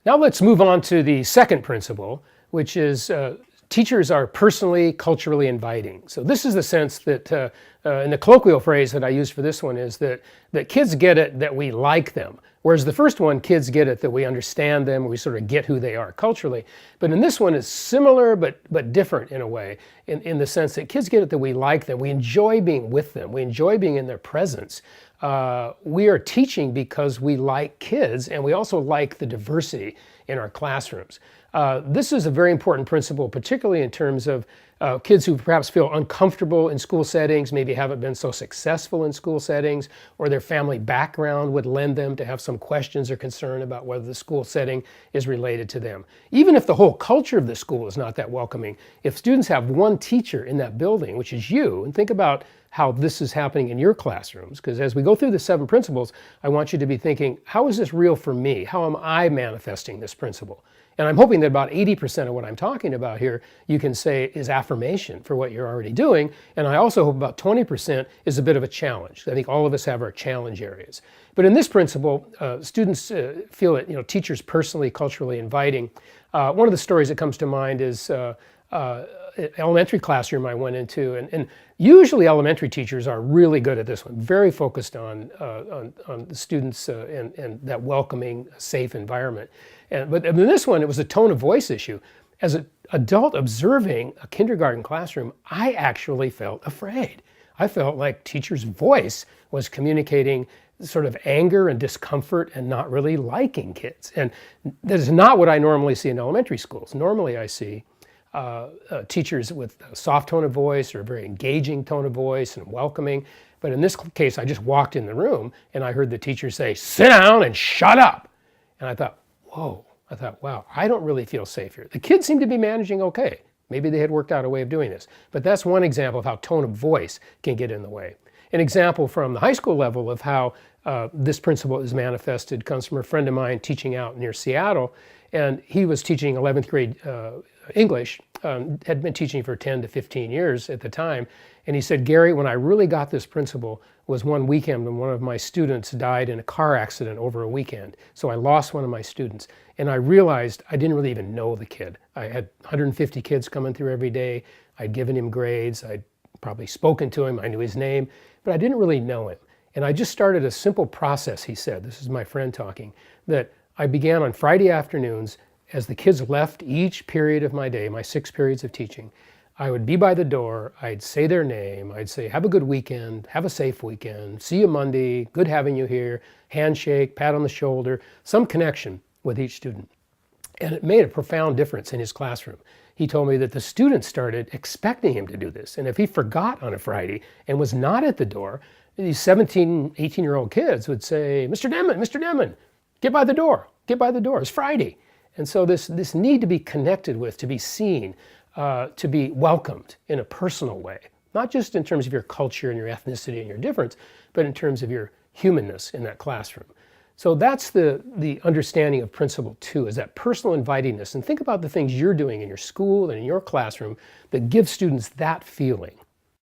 Now let's move on to the second principle, which is teachers are personally, culturally inviting. So this is the sense that, in the colloquial phrase that I use for this one is that kids get it that we like them. Whereas the first one, kids get it that we understand them, we sort of get who they are culturally. But in this one, it's similar but different in a way, in the sense that kids get it that we like them, we enjoy being with them, we enjoy being in their presence. We are teaching because we like kids, and we also like the diversity in our classrooms. This is a very important principle, particularly in terms of kids who perhaps feel uncomfortable in school settings, maybe haven't been so successful in school settings, or their family background would lend them to have some questions or concern about whether the school setting is related to them. Even if the whole culture of the school is not that welcoming, if students have one teacher in that building, which is you, and think about how this is happening in your classrooms, because as we go through the 7 principles, I want you to be thinking, how is this real for me? How am I manifesting this principle? And I'm hoping that about 80% of what I'm talking about here, you can say is affirmation for what you're already doing. And I also hope about 20% is a bit of a challenge. I think all of us have our challenge areas. But in this principle, students feel it, teachers personally, culturally inviting. One of the stories that comes to mind is elementary classroom I went into, and usually elementary teachers are really good at this one, very focused on the students and that welcoming, safe environment. But in this one, it was a tone of voice issue. As an adult observing a kindergarten classroom, I actually felt afraid. I felt like teacher's voice was communicating sort of anger and discomfort and not really liking kids. And that is not what I normally see in elementary schools. Normally I see teachers with a soft tone of voice or a very engaging tone of voice and welcoming. But in this case, I just walked in the room and I heard the teacher say, "Sit down and shut up." And I thought, whoa, wow, I don't really feel safe here. The kids seem to be managing okay. Maybe they had worked out a way of doing this. But that's one example of how tone of voice can get in the way. An example from the high school level of how this principle is manifested comes from a friend of mine teaching out near Seattle. And he was teaching 11th grade English, had been teaching for 10 to 15 years at the time. And he said, "Gary, when I really got this principle was one weekend when one of my students died in a car accident over a weekend. So I lost one of my students. And I realized I didn't really even know the kid. I had 150 kids coming through every day. I'd given him grades. I'd probably spoken to him. I knew his name, but I didn't really know him. And I just started a simple process," he said, this is my friend talking, "that I began on Friday afternoons as the kids left each period of my day, my 6 periods of teaching. I would be by the door, I'd say their name, I'd say, 'Have a good weekend, have a safe weekend, see you Monday, good having you here,' handshake, pat on the shoulder, some connection with each student." And it made a profound difference in his classroom. He told me that the students started expecting him to do this. And if he forgot on a Friday and was not at the door, these 17, 18-year-old kids would say, Mr. Denman, get by the door, it's Friday." And so this need to be connected with, to be seen, to be welcomed in a personal way, not just in terms of your culture and your ethnicity and your difference, but in terms of your humanness in that classroom. So that's the understanding of principle 2, is that personal invitingness. And think about the things you're doing in your school and in your classroom that give students that feeling.